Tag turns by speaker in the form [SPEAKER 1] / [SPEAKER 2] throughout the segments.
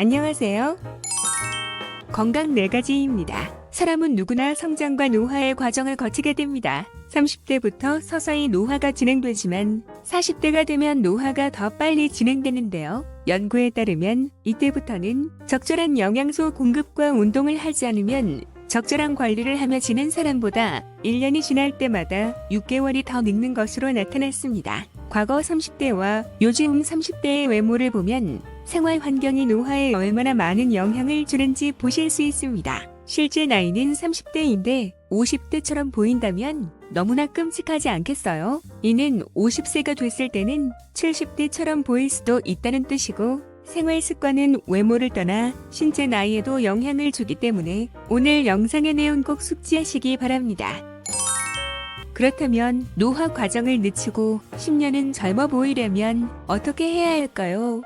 [SPEAKER 1] 안녕하세요. 건강 4가지입니다. 사람은 누구나 성장과 노화의 과정을 거치게 됩니다. 30대부터 서서히 노화가 진행되지만 40대가 되면 노화가 더 빨리 진행되는데요. 연구에 따르면 이때부터는 적절한 영양소 공급과 운동을 하지 않으면 적절한 관리를 하며 지낸 사람보다 1년이 지날 때마다 6개월이 더 늙는 것으로 나타났습니다. 과거 30대와 요즘 30대의 외모를 보면 생활 환경이 노화에 얼마나 많은 영향을 주는지 보실 수 있습니다. 실제 나이는 30대인데 50대처럼 보인다면 너무나 끔찍하지 않겠어요? 이는 50세가 됐을 때는 70대처럼 보일 수도 있다는 뜻이고, 생활 습관은 외모를 떠나 신체 나이에도 영향을 주기 때문에 오늘 영상의 내용 꼭 숙지하시기 바랍니다. 그렇다면 노화 과정을 늦추고 10년은 젊어 보이려면 어떻게 해야 할까요?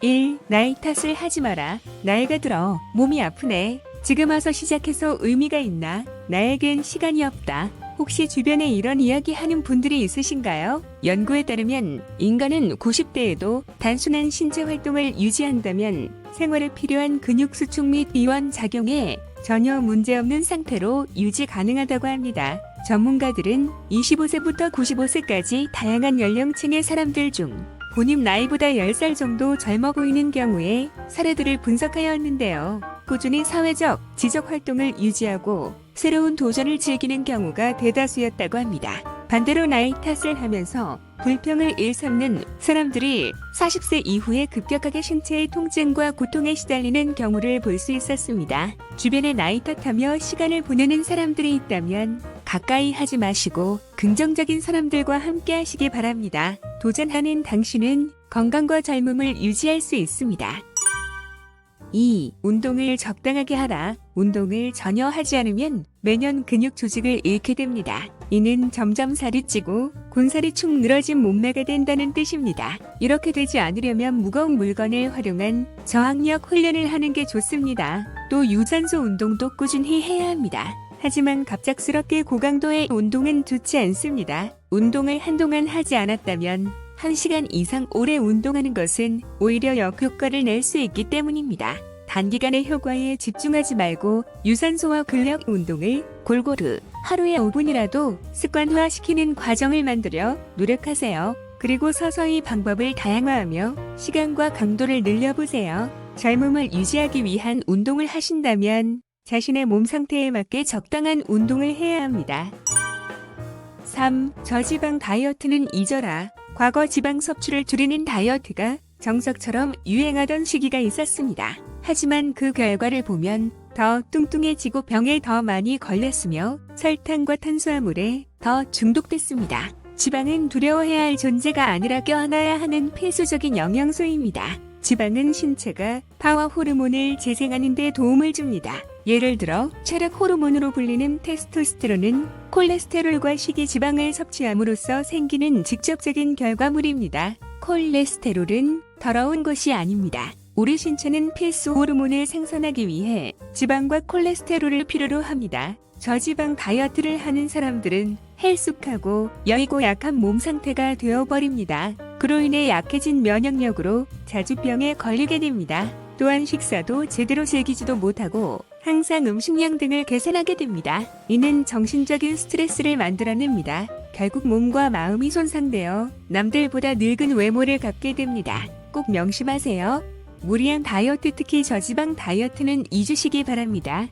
[SPEAKER 1] 1. 나이 탓을 하지 마라. 나이가 들어 몸이 아프네. 지금 와서 시작해서 의미가 있나? 나에겐 시간이 없다. 혹시 주변에 이런 이야기 하는 분들이 있으신가요? 연구에 따르면 인간은 90대에도 단순한 신체 활동을 유지한다면 생활에 필요한 근육 수축 및 이완 작용에 전혀 문제없는 상태로 유지 가능하다고 합니다. 전문가들은 25세부터 95세까지 다양한 연령층의 사람들 중 본인 나이보다 10살 정도 젊어 보이는 경우에 사례들을 분석하였는데요. 꾸준히 사회적, 지적 활동을 유지하고 새로운 도전을 즐기는 경우가 대다수였다고 합니다. 반대로 나이 탓을 하면서 불평을 일삼는 사람들이 40세 이후에 급격하게 신체의 통증과 고통에 시달리는 경우를 볼 수 있었습니다. 주변에 나이 탓하며 시간을 보내는 사람들이 있다면 가까이 하지 마시고 긍정적인 사람들과 함께 하시기 바랍니다. 도전하는 당신은 건강과 젊음을 유지할 수 있습니다. 2. 운동을 적당하게 하라. 운동을 전혀 하지 않으면 매년 근육 조직을 잃게 됩니다. 이는 점점 살이 찌고 군살이 축 늘어진 몸매가 된다는 뜻입니다. 이렇게 되지 않으려면 무거운 물건을 활용한 저항력 훈련을 하는 게 좋습니다. 또 유산소 운동도 꾸준히 해야 합니다. 하지만 갑작스럽게 고강도의 운동은 좋지 않습니다. 운동을 한동안 하지 않았다면 1시간 이상 오래 운동하는 것은 오히려 역효과를 낼 수 있기 때문입니다. 단기간의 효과에 집중하지 말고 유산소와 근력 운동을 골고루 하루에 5분이라도 습관화시키는 과정을 만들어 노력하세요. 그리고 서서히 방법을 다양화하며 시간과 강도를 늘려보세요. 젊음을 유지하기 위한 운동을 하신다면 자신의 몸 상태에 맞게 적당한 운동을 해야 합니다. 3. 저지방 다이어트는 잊어라. 과거 지방 섭취를 줄이는 다이어트가 정석처럼 유행하던 시기가 있었습니다. 하지만 그 결과를 보면 더 뚱뚱해지고 병에 더 많이 걸렸으며 설탕과 탄수화물에 더 중독됐습니다. 지방은 두려워해야 할 존재가 아니라 껴안아야 하는 필수적인 영양소입니다. 지방은 신체가 파워 호르몬을 재생하는 데 도움을 줍니다. 예를 들어 체력 호르몬으로 불리는 테스토스테론은 콜레스테롤과 식이지방을 섭취함으로써 생기는 직접적인 결과물입니다. 콜레스테롤은 더러운 것이 아닙니다. 우리 신체는 필수 호르몬을 생산하기 위해 지방과 콜레스테롤을 필요로 합니다. 저지방 다이어트를 하는 사람들은 헬쑥하고 여이고 약한 몸 상태가 되어버립니다. 그로 인해 약해진 면역력으로 자주 병에 걸리게 됩니다. 또한 식사도 제대로 즐기지도 못하고 항상 음식량 등을 계산하게 됩니다. 이는 정신적인 스트레스를 만들어냅니다. 결국 몸과 마음이 손상되어 남들보다 늙은 외모를 갖게 됩니다. 꼭 명심하세요. 무리한 다이어트, 특히 저지방 다이어트는 잊으시기 바랍니다.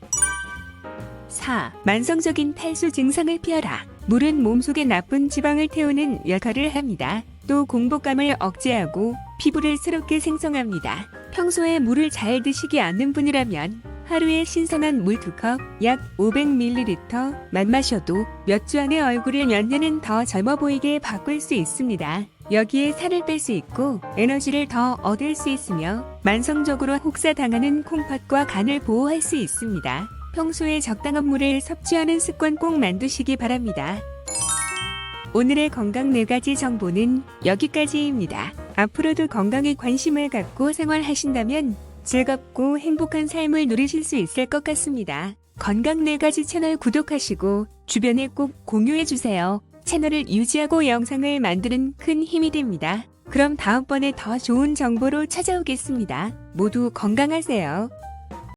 [SPEAKER 1] 4. 만성적인 탈수 증상을 피하라. 물은 몸속에 나쁜 지방을 태우는 역할을 합니다. 또 공복감을 억제하고 피부를 새롭게 생성합니다. 평소에 물을 잘 드시지 않는 분이라면 하루에 신선한 물 2컵, 약 500ml만 마셔도 몇 주 안에 얼굴을 몇 년은 더 젊어 보이게 바꿀 수 있습니다. 여기에 살을 뺄 수 있고 에너지를 더 얻을 수 있으며 만성적으로 혹사당하는 콩팥과 간을 보호할 수 있습니다. 평소에 적당한 물을 섭취하는 습관 꼭 만드시기 바랍니다. 오늘의 건강 4가지 정보는 여기까지입니다. 앞으로도 건강에 관심을 갖고 생활하신다면 즐겁고 행복한 삶을 누리실 수 있을 것 같습니다. 건강 4가지 채널 구독하시고 주변에 꼭 공유해주세요. 채널을 유지하고 영상을 만드는 큰 힘이 됩니다. 그럼 다음번에 더 좋은 정보로 찾아오겠습니다. 모두 건강하세요.